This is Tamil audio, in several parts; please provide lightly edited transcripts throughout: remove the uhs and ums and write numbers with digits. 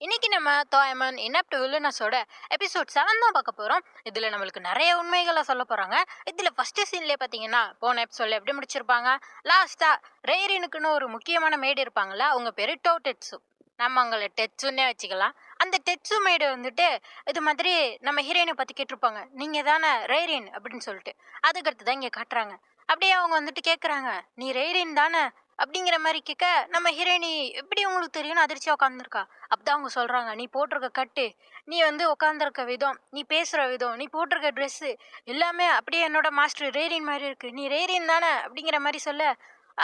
இன்னைக்கு நம்ம தோயமன் இனப்டு வில்லனஸோட எபிசோட் 7 தான் பார்க்க போறோம். இதுல நம்மளுக்கு நிறைய உண்மைகளை சொல்ல போறாங்க. இதுல ஃபர்ஸ்ட் சீன்லயே பாத்தீங்கன்னா போன எபிசோட்ல எப்படி முடிச்சிருப்பாங்க, லாஸ்டா ரெய்ரினுக்குன்னு ஒரு முக்கியமான மேடு இருப்பாங்கல்ல, அவங்க பேரு டெட்சு. நம்ம அவங்கள டெட்சுன்னே வச்சுக்கலாம். அந்த டெட்சு மேடு வந்துட்டு இது மாதிரி நம்ம ஹீரோயினை பத்தி கேட்டிருப்பாங்க, நீங்க தானே ரெய்ரின் அப்படின்னு சொல்லிட்டு. அதுக்கடுத்து தான் இங்க காட்டுறாங்க. அப்படியே அவங்க வந்துட்டு கேக்குறாங்க, நீ ரெய்ரின் தானே அப்படிங்கிற மாதிரி கேட்க, நம்ம ஹீரோயினி எப்படி உங்களுக்கு தெரியும்னு அதிர்ச்சியா உட்காந்துருக்கா. அப்பதான் அவங்க சொல்றாங்க, நீ போட்டிருக்க கட்டு, நீ வந்து உட்காந்துருக்க விதம், நீ பேசுற விதம், நீ போட்டிருக்க ட்ரெஸ் எல்லாமே அப்படியே என்னோட மாஸ்டர் ரேரின் மாதிரி இருக்கு, நீ ரேரின் தானே அப்படிங்கிற மாதிரி சொல்ல,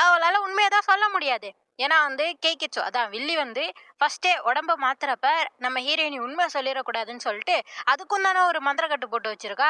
அவளால உண்மையை தான் சொல்ல முடியாது. ஏன்னா வந்து கேக்கிச்சோ அதான் வில்லி வந்து ஃபர்ஸ்டே உடம்ப மாத்துறப்ப நம்ம ஹீரோயினி உண்மை சொல்லிடக்கூடாதுன்னு சொல்லிட்டு அதுக்கும் தானே ஒரு மந்திரக்கட்டு போட்டு வச்சிருக்கா.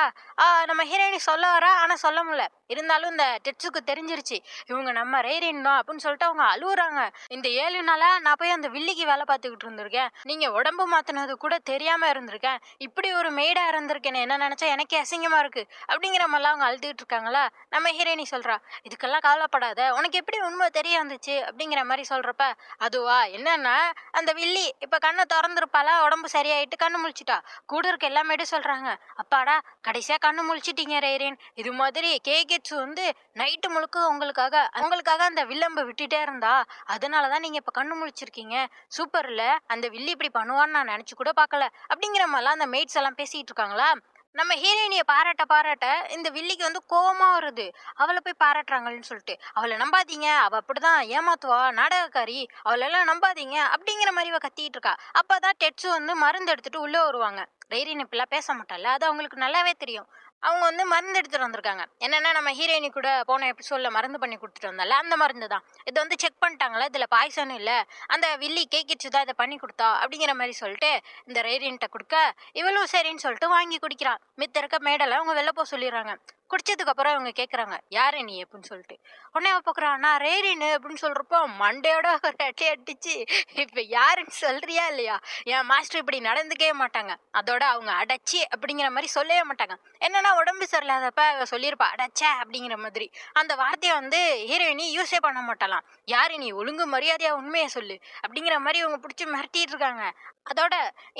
நம்ம ஹீரோயினி சொல்ல வரா, ஆனா சொல்ல முடியல. இருந்தாலும் இந்த டெட்ஸுக்கு தெரிஞ்சிருச்சு இவங்க நம்ம ரேரின் தான் அப்படின்னு சொல்லிட்டு அவங்க அழுவுறாங்க. இந்த 7 நாளா நான் போய் அந்த வில்லிக்கு வேலை பார்த்துக்கிட்டு இருந்திருக்கேன், நீங்க உடம்பு மாத்தினது கூட தெரியாம இருந்திருக்கேன், இப்படி ஒரு மெய்டா இருந்திருக்கேன்னு என்ன நினைச்சா எனக்கே அசிங்கமா இருக்கு அப்படிங்கிற மாதிரிலாம் அவங்க அழுதுகிட்டு இருக்காங்களா. நம்ம ஹீரோயினி சொல்றா, இதுக்கெல்லாம் கவலைப்படாத, உனக்கு எப்படி உண்மை தெரிய வந்துச்சு அப்படிங்கிற மாதிரி சொல்றப்ப, அதுவா என்னன்னா அந்த வில்லி இப்ப கண்ணை திறந்துருப்பாளா, உடம்பு சரியாயிட்டு கண்ணு முழிச்சிட்டா. கூட இருக்க எல்லா மேடும் சொல்றாங்க, அப்பாடா கடைசியா கண்ணு முழிச்சிட்டீங்க ரேரின். இது மாதிரி கேகெட்ஸ் வந்து நைட்டு முழுக்க உங்களுக்காக உங்களுக்காக அந்த வில்லம்ப விட்டுட்டே இருந்தா, அதனாலதான் நீங்க இப்ப கண்ணு முழிச்சிருக்கீங்க. சூப்பர்ல, அந்த வில்லி இப்படி பண்ணுவான்னு நான் நினைச்சு கூட பார்க்கல அப்படிங்கிற மாதிரிலாம் அந்த மேட்ஸ் எல்லாம் பேசிட்டு இருக்காங்களா. நம்ம ஹீரோயினிய பாராட்ட பாராட்ட இந்த வில்லிக்கு வந்து கோவமா வருது. அவளை போய் பாராட்டுறாங்கன்னு சொல்லிட்டு, அவளை நம்பாதீங்க, அவ அப்படிதான் ஏமாத்துவா, நாடகக்காரி, அவளெல்லாம் நம்பாதீங்க அப்படிங்கிற மாதிரி இவ கத்திட்டு இருக்கா. அப்பதான் டெட்ஸு வந்து மருந்து எடுத்துட்டு உள்ள வருவாங்க. ரேரின் இப்பெல்லாம் பேச மாட்டால, அது அவங்களுக்கு நல்லாவே தெரியும். அவங்க வந்து மருந்து எடுத்துட்டு வந்திருக்காங்க. என்னன்னா நம்ம ஹீரோயினி கூட போன எபிசோட்ல மருந்து பண்ணி கொடுத்துட்டு வந்தால அந்த மருந்து தான். இதை வந்து செக் பண்ணிட்டாங்களா, இதுல பாய்சன் இல்ல, அந்த வில்லி கேக்கிச்சு தான் இதை பண்ணி கொடுத்தா அப்படிங்கிற மாதிரி சொல்லிட்டு இந்த ரேரியன்ட்ட கொடுக்க, இவளும் சரின்னு சொல்லிட்டு வாங்கி குடிக்கிறான். மித்த இருக்க மேடல அவங்க வெளில போக சொல்லிடுறாங்க. குடிச்சதுக்கு அப்புறம் இவங்க கேக்குறாங்க, யாரு நீ அப்படின்னு சொல்லிட்டு. உடனே அவ பாக்குறான், நான் ரேரின்னு அப்படின்னு சொல்றப்போ மண்டையோட ஒரு அட்டை அடிச்சு, இப்ப யாருன்னு சொல்றியா இல்லையா, என் மாஸ்டர் இப்படி நடந்துக்கவே மாட்டாங்க, அதோட அவங்க அடைச்சி அப்படிங்கிற மாதிரி சொல்லவே மாட்டாங்க. என்னன்னா உடம்பு சரியில்லாதப்ப அவ சொல்லியிருப்பா அடைச்ச அப்படிங்கிற மாதிரி. அந்த வார்த்தையை வந்து ஹீரோயினி யூஸே பண்ண மாட்டலாம். யாரு நீ, ஒழுங்கு மரியாதையா உண்மையை சொல்லு அப்படிங்கிற மாதிரி இவங்க பிடிச்சி மிரட்டிட்டு இருக்காங்க. அதோட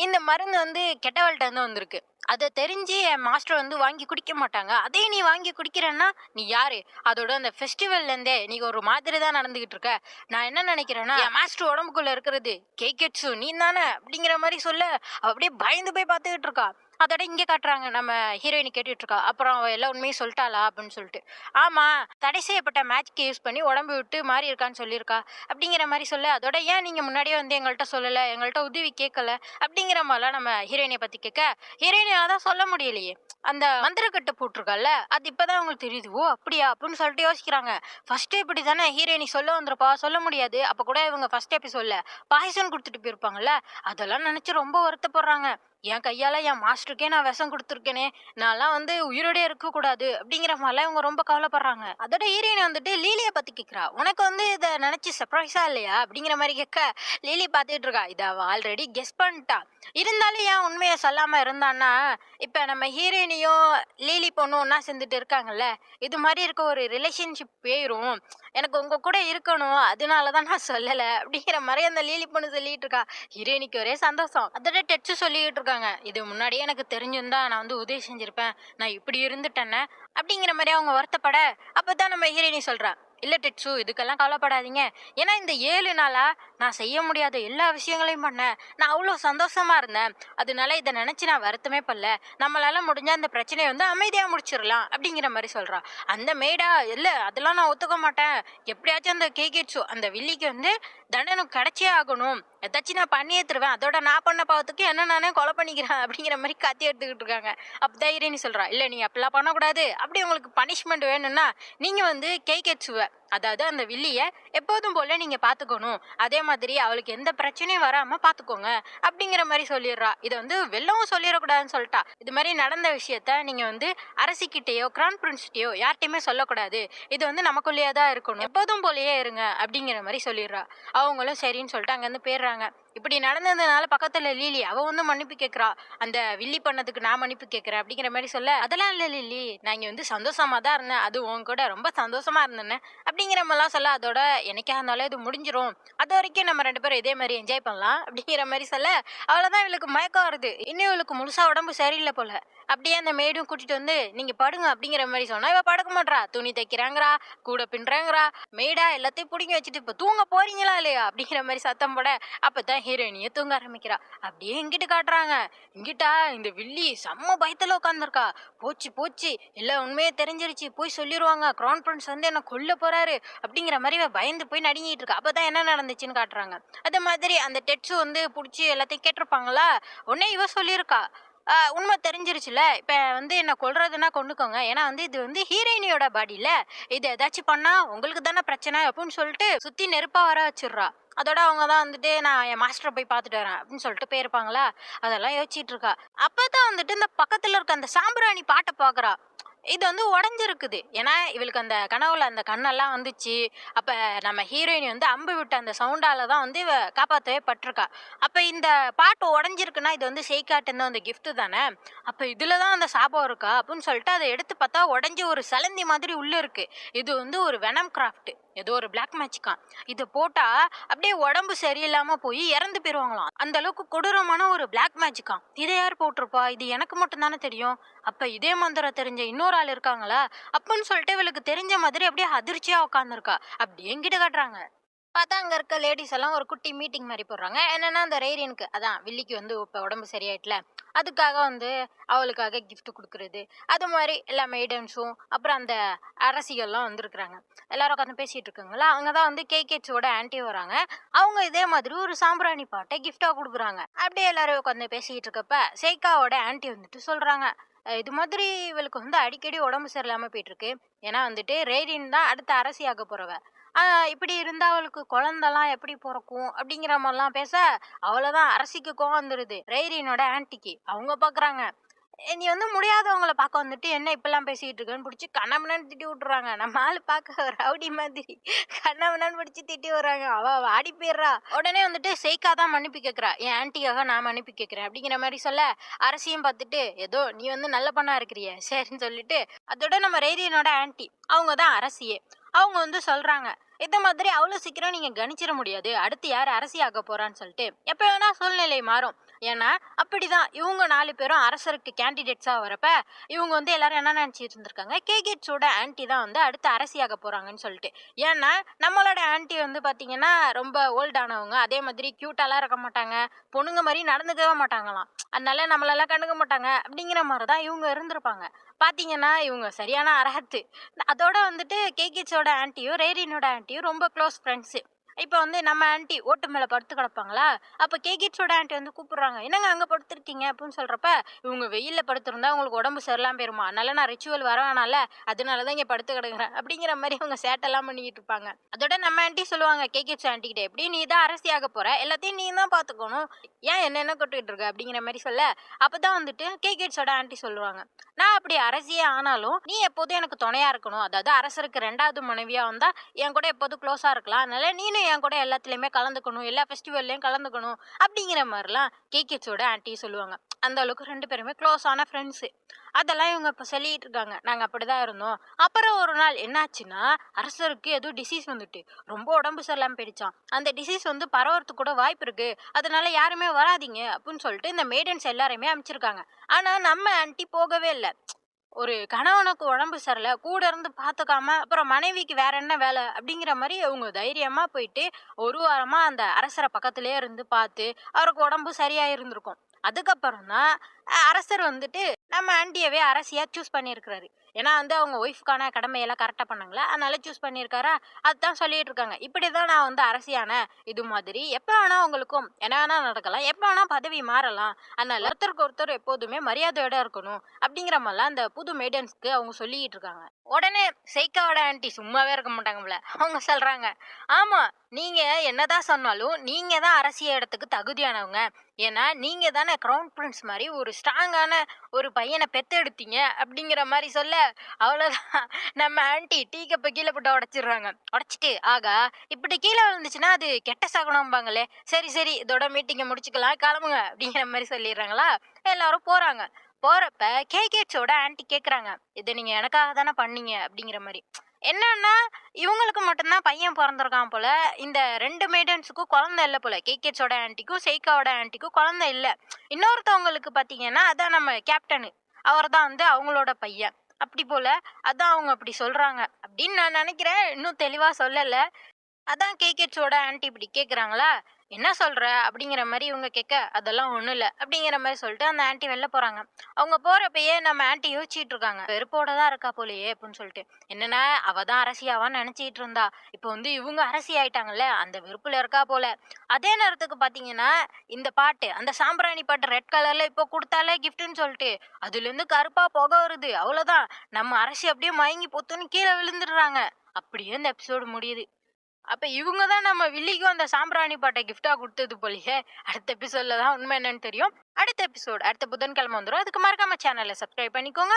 இந்த மருந்து வந்து கெட்டவள்கிட்ட இருந்து வந்திருக்கு. அதை தெரிஞ்சு என் மாஸ்டர் வந்து வாங்கி குடிக்க மாட்டாங்க. அதே நீ வாங்கி குடிக்கிறேன்னா நீ யாரு? அதோட அந்த ஃபெஸ்டிவல்ல இருந்தே நீ ஒரு மாதிரி தான் நடந்துகிட்டு இருக்க. நான் என்ன நினைக்கிறேன்னா, என் மாஸ்டர் உடம்புக்குள்ள இருக்கிறது கேக்கெட்ஸு நீ தானே அப்படிங்கிற மாதிரி சொல்ல, அவ அப்படியே பயந்து போய் பார்த்துக்கிட்டு இருக்கா. அதோட இங்க காட்டுறாங்க, நம்ம ஹீரோயினி கேட்டுட்டு இருக்கா. அப்புறம் அவ எல்லா உண்மையும் சொல்லிட்டாளா அப்படின்னு சொல்லிட்டு. ஆமா, தடை செய்யப்பட்ட மேஜிக் யூஸ் பண்ணி உடம்பு விட்டு மாறி இருக்கான்னு சொல்லியிருக்கா அப்படிங்கிற மாதிரி சொல்ல, அதோட ஏன் நீங்க முன்னாடியே வந்து எங்கள்கிட்ட சொல்லல, எங்கள்கிட்ட உதவி கேட்கல அப்படிங்கிற மாதிரிலாம் நம்ம ஹீரோயினை பத்தி கேட்க, ஹீரோயினால தான் சொல்ல முடியலையே, அந்த மந்திரக்கட்டு போட்டிருக்கால அது இப்பதான் அவங்களுக்கு தெரியுது. ஓ அப்படியா அப்படின்னு சொல்லிட்டு யோசிக்கிறாங்க. ஃபர்ஸ்ட் இப்படி தானே ஹீரோயினி சொல்ல வந்திருப்பா, சொல்ல முடியாது. அப்ப கூட இவங்க ஃபர்ஸ்ட் எபிசோட்ல பாய்சன் கொடுத்துட்டு போயிருப்பாங்கல்ல, அதெல்லாம் நினைச்சு ரொம்ப வருத்தப்படுறாங்க. என் கையால என் மாஸ்டருக்கே நான் விஷம் கொடுத்துருக்கேனே, நான்லாம் வந்து உயிரோட இருக்க கூடாது அப்படிங்கிற மாதிரிலாம் இவங்க ரொம்ப கவலைப்படுறாங்க. அதோட ஹீரோயின் வந்துட்டு லீலியை பத்தி கேட்கிறா, உனக்கு வந்து இதை நினைச்சு சர்ப்ரைஸா இல்லையா அப்படிங்கிற மாதிரி கேட்க, லீலி பார்த்துட்டு இருக்கா, இதை அவ ஆல்ரெடி கெஸ் பண்ணிட்டா. இருந்தாலும் ஏன் உண்மையை சொல்லாம இருந்தான்னா, இப்ப நம்ம ஹீரோயினியும் லீலி பொண்ணும் ஒன்னா சேர்ந்துட்டு இருக்காங்கல்ல, இது மாதிரி இருக்க ஒரு ரிலேஷன்ஷிப் போயிரும், எனக்கு உங்க கூட இருக்கணும், அதனாலதான் நான் சொல்லல அப்படிங்கிற மாதிரி அந்த லீலி பொண்ணு சொல்லிட்டு இருக்கா. ஹீரோயினிக்கு ஒரே சந்தோஷம். அதோட டெட்ஸு சொல்லிட்டு இருக்காங்க, இது முன்னாடியே எனக்கு தெரிஞ்சிருந்தா நான் வந்து உதவி செஞ்சிருப்பேன், நான் இப்படி இருந்துட்டேன்னு அப்படிங்கிற மாதிரி அவங்க வருத்தப்பட, அப்பதான் நம்ம ஹீரோயினி சொல்றா, இல்ல டெட்ஸு இதுக்கெல்லாம் கவலைப்படாதீங்க, ஏன்னா இந்த 7 நாளா நான் செய்ய முடியாத எல்லா விஷயங்களையும் பண்ணேன், நான் அவ்வளோ சந்தோஷமா இருந்தேன், அதனால இதை நினைச்சு நான் வருத்தமே பண்ணல, நம்மளால முடிஞ்ச அந்த பிரச்சனையை வந்து அமைதியா முடிச்சிடலாம் அப்படிங்கிற மாதிரி சொல்றா. அந்த மேடா, இல்ல அதெல்லாம் நான் ஒத்துக்க மாட்டேன், எப்படியாச்சும் அந்த கேக்கிட்ஸு அந்த வில்லிக்கு வந்து தண்டனை கிடைச்சே ஆகணும், ஏதாச்சும் நான் பண்ணியே தருவேன், அதோட நான் பண்ண பாவத்துக்கு என்ன நானே கொலை பண்ணிக்கிறேன் அப்படிங்கிற மாதிரி கத்தி எடுத்துக்கிட்டு இருக்காங்க. அப்பதான் ஹீரோயினி சொல்றா, இல்ல நீ அப்படிலாம் பண்ணக்கூடாது, அப்படி உங்களுக்கு பனிஷ்மெண்ட் வேணும்னா நீங்க வந்து கேக்கெட்ஸுவ அதாவது அந்த வில்லிய எப்போதும் போல நீங்க பாத்துக்கணும், அதே மாதிரி அவளுக்கு எந்த பிரச்சனையும் வராம பாத்துக்கோங்க அப்படிங்கிற மாதிரி சொல்லிடுறா. இதை வந்து வெள்ளவும் சொல்லிடக்கூடாதுன்னு சொல்லிட்டா. இது மாதிரி நடந்த விஷயத்த நீங்க வந்து அரசிக்கிட்டேயோ கிரான் பிரின்ஸ்கிட்டயோ யார்கிட்டயுமே சொல்லக்கூடாது, இது வந்து நமக்குள்ளேயே தான் இருக்கணும், எப்போதும் போலயே இருங்க அப்படிங்கிற மாதிரி சொல்லிடுறா. அவங்களும் சரின்னு சொல்லிட்டு அங்கேருந்து போயிடுறாங்க. இப்படி நடந்ததுனால பக்கத்துல லில்லி அவ வந்து மன்னிப்பு கேட்கிறா. அந்த வில்லி பண்ணதுக்கு நான் மன்னிப்பு கேட்கிறேன் அப்படிங்கிற மாதிரி சொல்ல, அதெல்லாம் இல்ல லில்லி, நான் இங்க வந்து சந்தோஷமா தான் இருந்தேன், அது உன் கூட ரொம்ப சந்தோஷமா இருந்தேன்னு அப்படிங்கிற மாதிரிலாம் சொல்ல, அதோட என்னைக்கா இருந்தாலும் இது முடிஞ்சிரும், அது வரைக்கும் நம்ம 2 பேரும் இதே மாதிரி என்ஜாய் பண்ணலாம் அப்படிங்கிற மாதிரி சொல்ல, அவ்வளவுதான் இவளுக்கு மயக்கம் வருது. இன்னும் இவளுக்கு முழுசா உடம்பு சரியில்லை போல. அப்படியே அந்த மேடும் கூட்டிட்டு வந்து நீங்க படுங்க அப்படிங்கிற மாதிரி சொன்னா இவ படுக்க மாட்றா. துணி தைக்கிறாங்கிறா, கூட பின்றாங்கிறா, மேடா எல்லாத்தையும் புடிங்கி வச்சுட்டு இப்ப தூங்க போறீங்களா இல்லையா அப்படிங்கிற மாதிரி சத்தம் போட, அப்பதான் ஹீரோயினிய தூங்க ஆரம்பிக்கிறா. அப்படியே இங்கிட்டு காட்டுறாங்க. இங்கிட்டா இந்த வில்லி செம்ம பயத்துல உட்காந்துருக்கா. போச்சு போச்சு, எல்லா உண்மையே தெரிஞ்சிருச்சு, போய் சொல்லிடுவாங்க, கிரவுன் பிரின்ஸ் வந்து என்ன கொல்ல போறாரு அப்படிங்கிற மாதிரி இவ பயந்து போய் நடுங்கிட்டு இருக்கா. அப்பதான் என்ன நடந்துச்சுன்னு காட்டுறாங்க. அதே மாதிரி அந்த டெட்ஸு வந்து புடிச்சு எல்லாத்தையும் கேட்டிருப்பாங்களா. உடனே இவ சொல்லியிருக்கா, உண்மை தெரிஞ்சிருச்சுல, இப்ப வந்து என்ன கொல்றதுன்னா கொண்டுக்கோங்க, ஏன்னா வந்து இது வந்து ஹீரோயினியோட பாடியில, இது ஏதாச்சும் பண்ணா உங்களுக்கு தானே பிரச்சனை அப்படின்னு சொல்லிட்டு சுத்தி நெருப்பா வர வச்சிடுறா. அதோட அவங்க தான் வந்துட்டு நான் என் மாஸ்டரை போய் பார்த்துட்டு வரேன் அப்படின்னு சொல்லிட்டு போயிருப்பாங்களா. அதெல்லாம் யோசிச்சுட்டு இருக்கா. அப்பதான் வந்துட்டு இந்த பக்கத்துல இருக்க அந்த சாம்பிராணி பாட்டை பாக்குறா. இது வந்து உடஞ்சிருக்குது. ஏன்னா இவளுக்கு அந்த கனவுல அந்த கண்ணெல்லாம் வந்துச்சு. அப்ப நம்ம ஹீரோயின் வந்து அம்பு விட்ட அந்த சவுண்டால தான் வந்து இவ காப்பாத்தவே பட்டிருக்கா. அப்ப இந்த பாட்டு உடஞ்சிருக்குன்னா இது வந்து செய்காட்டுன்னு அந்த கிஃப்ட் தானே. அப்ப இதுலதான் அந்த சாபம் இருக்கா அப்படின்னு சொல்லிட்டு அதை எடுத்து பார்த்தா உடஞ்சி ஒரு சலந்தி மாதிரி உள்ள இருக்கு. இது வந்து ஒரு வெனம் கிராஃப்ட், ஏதோ ஒரு பிளாக் மேஜிக்கா. இதை போட்டா அப்படியே உடம்பு சரியில்லாம போய் இறந்து போயிருவாங்களாம். அந்த அளவுக்கு கொடூரமான ஒரு பிளாக் மேஜிக்கா. இதை யார் போட்டிருப்பா, இது எனக்கு மட்டும் தானே தெரியும். அப்ப இதே மந்திரம் தெரிஞ்ச இன்னொரு ஆள் இருக்காங்களா அப்படின்னு சொல்லிட்டு இவளுக்கு தெரிஞ்ச மாதிரி அப்படியே அதிர்ச்சியா உட்காந்துருக்கா. அப்படியே எங்கிட்ட காட்டுறாங்க. பார்த்தா அங்க இருக்க லேடிஸ் எல்லாம் ஒரு குட்டி மீட்டிங் மாதிரி போடுறாங்க. என்னன்னா அந்த ரேரியனுக்கு அதான் வில்லிக்கு வந்து இப்ப உடம்பு சரியாயிட்டல, அதுக்காக வந்து அவளுக்காக gift கொடுக்கறது, அது மாதிரி எல்லா மெய்டன்ஸும் அப்புறம் அந்த அரசிகள்லாம் வந்திருக்கிறாங்க. எல்லாரும் உட்காந்து பேசிட்டு இருக்காங்களா. அங்கதான் வந்து கேகேட்ஸோட ஆன்ட்டி வராங்க. அவங்க இதே மாதிரி ஒரு சாம்பிராணி பாட்டை கிஃப்டா கொடுக்குறாங்க. அப்படியே எல்லாரும் உட்காந்து பேசிட்டு இருக்கப்ப சேக்காவோட ஆன்ட்டி வந்துட்டு சொல்றாங்க, இது மாதிரி இவளுக்கு வந்து அடிக்கடி உடம்பு சரியில்லாம போயிட்டு இருக்கு. ஏன்னா வந்துட்டு ரேரின் தான் அடுத்த அரசியாக போறவ. இப்படி இருந்தா அவளுக்கு குழந்தெல்லாம் எப்படி பிறக்கும் அப்படிங்கிற மாதிரிலாம் பேச, அவ்வளவுதான் அரசிக்கு கோவம் வந்துருது ரெய்ரினோட ஆன்ட்டிக்கு. அவங்க பாக்குறாங்க, நீ வந்து முடியாதவங்கள பார்க்க வந்துட்டு என்ன இப்பெல்லாம் பேசிட்டு இருக்கன்னு பிடிச்சி கண்ணமனன்னு திட்டி விட்டுறாங்க. நம்ம ஆளு பார்க்க ரவுடி மாதிரி கண்ணமனன்னு பிடிச்சி திட்டி விடுறாங்க. அவ வாடி போயிடுறா. உடனே வந்துட்டு சேக்கா தான் மன்னிப்பு கேட்கிறா. என் ஆன்ட்டிக்காக நான் மன்னிப்பு கேட்கிறேன் அப்படிங்கிற மாதிரி சொல்ல, அரசியும் பார்த்துட்டு ஏதோ நீ வந்து நல்ல பண்ணா இருக்கிறிய சரின்னு சொல்லிட்டு, அதோட நம்ம ரேரியனோட ஆன்ட்டி அவங்க தான் அரசியே. அவங்க வந்து சொல்றாங்க, இந்த மாதிரி அவ்வளவு சீக்கிரம் நீங்க கணிச்சிட முடியாது, அடுத்து யார் அரசி ஆக போறான்னு சொல்லிட்டு. எப்ப வேணா சூழ்நிலை மாறும். ஏன்னா அப்படிதான் இவங்க 4 பேரும் அரசருக்கு கேண்டிடேட்ஸா வரப்ப இவங்க வந்து எல்லாரும் என்ன நினைச்சிட்டு இருந்திருக்காங்க, கேகேட்ஸோட ஆன்ட்டி தான் வந்து அடுத்து அரசியாக போறாங்கன்னு சொல்லிட்டு. ஏன்னா நம்மளோட ஆன்ட்டி வந்து பாத்தீங்கன்னா ரொம்ப ஓல்டானவங்க, அதே மாதிரி கியூட்டாலாம் இருக்க மாட்டாங்க, பொண்ணுங்க மாதிரி நடந்துக்கவே மாட்டாங்களாம். அதனால நம்மளெல்லாம் கண்டுக்க மாட்டாங்க அப்படிங்கிற மாதிரிதான் இவங்க இருந்திருப்பாங்க. பாத்தீங்கன்னா இவங்க சரியான அரகத்து. அதோட வந்துட்டு கேகேட்ஸோட ஆன்ட்டியும் ரேரினோட ஆன்ட்டியும் ரொம்ப க்ளோஸ் ஃப்ரெண்ட்ஸு. இப்போ வந்து நம்ம ஆன்ட்டி ஓட்டு மேலே படுத்து கிடப்பாங்களா. அப்போ கேகிட்ஸோட ஆன்ட்டி வந்து கூப்பிடுறாங்க, என்னங்க அங்கே படுத்துருக்கீங்க அப்படின்னு சொல்கிறப்ப, இவங்க வெயிலில் படுத்திருந்தா உங்களுக்கு உடம்பு சரியில்லாம போயிருமா, அதனால நான் ரிச்சுவல் வரவேனால அதனால தான் இங்கே படுத்து கிடக்குறேன் அப்படிங்கிற மாதிரி அவங்க சேட்டெல்லாம் பண்ணிக்கிட்டு இருப்பாங்க. அதோட நம்ம ஆன்ட்டி சொல்லுவாங்க கேகிட்ஸ் ஆன்ட்டி கிட்ட, எப்படி நீ தான் அரசியாக போற, எல்லாத்தையும் நீ தான் பார்த்துக்கணும், ஏன் என்ன கொட்டுக்கிட்டு இருக்க அப்படிங்கிற மாதிரி சொல்ல, அப்பதான் வந்துட்டு கேகிட்ஸோட ஆன்ட்டி சொல்லுவாங்க, நான் அப்படி அரசியே ஆனாலும் நீ எப்போதும் எனக்கு துணையா இருக்கணும், அதாவது அரசருக்கு 2வது மனைவியா வந்தா என் கூட எப்போதும் க்ளோஸா இருக்கலாம், அதனால நீனும் என் கூட எல்லாத்துலயுமே கலந்துக்கணும், எல்லா ஃபெஸ்டிவல்லையும் கலந்துக்கணும் அப்படிங்கிற மாதிரிலாம் கேகேட்ஸோட ஆன்ட்டி சொல்லுவாங்க. அந்த அளவுக்கு 2 பேருமே க்ளோஸான ஃப்ரெண்ட்ஸு. அதெல்லாம் இவங்க இப்போ சொல்லிட்டு இருக்காங்க, நாங்கள் அப்படிதான் இருந்தோம். அப்புறம் ஒரு நாள் என்னாச்சுன்னா, அரசருக்கு ஏதோ டிசீஸ் வந்துட்டு ரொம்ப உடம்பு சரியில்லாம போயிடுச்சான். அந்த டிசீஸ் வந்து பரவறதுக்கு கூட வாய்ப்பு இருக்கு, அதனால யாருமே வராதீங்க அப்படின்னு சொல்லிட்டு இந்த மெய்டன்ஸ் எல்லாரையுமே அமைச்சிருக்காங்க. ஆனா நம்ம ஆன்ட்டி போகவே இல்லை. ஒரு கணவனுக்கு உடம்பு சரியில்லை, கூட இருந்து பார்த்துக்காம அப்புறம் மனைவிக்கு வேற என்ன வேலை அப்படிங்கிற மாதிரி அவங்க தைரியமா போயிட்டு ஒரு வாரமா அந்த அரசரை பக்கத்திலேயே இருந்து பார்த்து அவருக்கு உடம்பு சரியா இருந்திருக்கும். அதுக்கப்புறம் தான் அரசர் வந்துட்டு நம்ம ஆண்டியவே அரசியா சூஸ் பண்ணியிருக்கிறாரு. ஏன்னா வந்து அவங்க ஒய்ஃப்கான கடமையெல்லாம் கரெக்டா பண்ணாங்களா, அதனால சூஸ் பண்ணியிருக்காரா. அதுதான் சொல்லிட்டு இருக்காங்க, இப்படிதான் நான் வந்து அரசியான, இது மாதிரி எப்ப வேணா உங்களுக்கும் என்ன வேணா நடக்கலாம், எப்ப வேணா பதவி மாறலாம், அதனால ஒருத்தருக்கு ஒருத்தர் எப்போதுமே மரியாதையோட இருக்கணும் அப்படிங்கிற மாதிரிலாம் அந்த புது மெய்டன்ஸ்க்கு அவங்க சொல்லிட்டு இருக்காங்க. உடனே சைக்காவோட ஆன்ட்டி சும்மாவே இருக்க மாட்டாங்கல்ல, அவங்க சொல்றாங்க, ஆமா நீங்க என்னதான் சொன்னாலும் நீங்க தான் அரசிய இடத்துக்கு தகுதியானவங்க. ஏன்னா நீங்க தானே கிரவுன் பிரின்ஸ் மாதிரி ஒரு ஸ்ட்ராங்கான ஒரு பையனை பெத்தெடுத்தீங்க அப்படிங்கிற மாதிரி சொல்ல, அவ்வளோதான். நம்ம ஆன்ட்டி டீ கப்ப கீழ போட்டு உடைச்சிடுறாங்க. உடைச்சிட்டு, ஆகா இப்படி கீழ விழுந்துச்சுன்னா அது கெட்ட சகுனம்பாங்களே. சரி, சரி இதோட மீட்டிங்க முடிச்சுக்கலாம் கிளம்புங்க அப்படிங்கிற மாரி சொல்லிடுறாங்களா, எல்லாரும் போறாங்க. போறப்ப கேகேட்ஸோட ஆன்ட்டி கேட்குறாங்க, "இத நீங்க எனக்காக தானே பண்ணீங்க?" அப்படிங்கிற மாரி. என்னன்னா, இவங்களுக்கு மட்டும் தான் பையன் பொறந்திருக்கான் போல. இந்த 2 மெய்டன்ஸுக்கும் குழந்தை இல்ல போல. கேகேட்ஸோட ஆன்ட்டிக்கும், செய்காவோட ஆன்ட்டிக்கும் குழந்தை இல்ல. இன்னொருத்தவங்களுக்கு பார்த்தீங்கன்னா, அதான் நம்ம கேப்டனு. அவர் தான் வந்து அவங்களோட பையன். அப்படி போல. அதான் அவங்க அப்படி சொல்றாங்க. அப்படின்னு நான் நெனைக்கிறேன். இன்னும் தெளிவா சொல்லல. அதான் கேகேட்ஸோட ஆன்ட்டி இப்படி கேட்குறாங்களா, "என்ன சொல்ற?" அப்படிங்கிற மாரி இவங்க கேட்க, "அதெல்லாம் ஒண்ணும் இல்ல." அப்படிங்கிற மாரி சொல்லிட்டு அந்த ஆன்ட்டி வெளில போறாங்க. அவங்க போறப்பயே நம்ம ஆன்ட்டி யோசிச்சுட்டு இருக்காங்க. வெறுப்போட தான் இருக்கா போலயே அப்படின்னு சொல்லிட்டு. என்னன்னா, அவ தான் அரசி ஆவான்னு நெனச்சிட்டு இருந்தா. இப்போ வந்து இவங்க அரசி ஆயிட்டாங்கல்ல, அந்த வெறுப்புல இருக்கா போல. அதே நேரத்துக்கு பார்த்தீங்கன்னா, இந்த பாட்டு, அந்த சாம்பிராணி பாட்டு ரெட் கலர்ல இப்போ குடுத்தாலே கிஃப்ட்ன்னு சொல்லிட்டு, அதுலேருந்து கருப்பா புகை வருது. அவ்வளோதான். நம்ம அரசி அப்படியே மயங்கி பொத்துன்னு கீழ விழுந்துடுறாங்க. அப்படியே இந்த எபிசோடு முடியுது. அப்ப இவங்க தான் நம்ம வில்லிக்கும் அந்த சாம்பிராணி பாட்ட கிஃப்ட்டா குடுத்தது போலயே. அடுத்த எபிசோட்ல தான் உண்மை என்னன்னு தெரியும். அடுத்த எபிசோட் அடுத்த புதன்கிழமை வந்துரும். அதுக்கு மறக்காம சேனல சப்ஸ்கிரைப் பண்ணிக்கோங்க.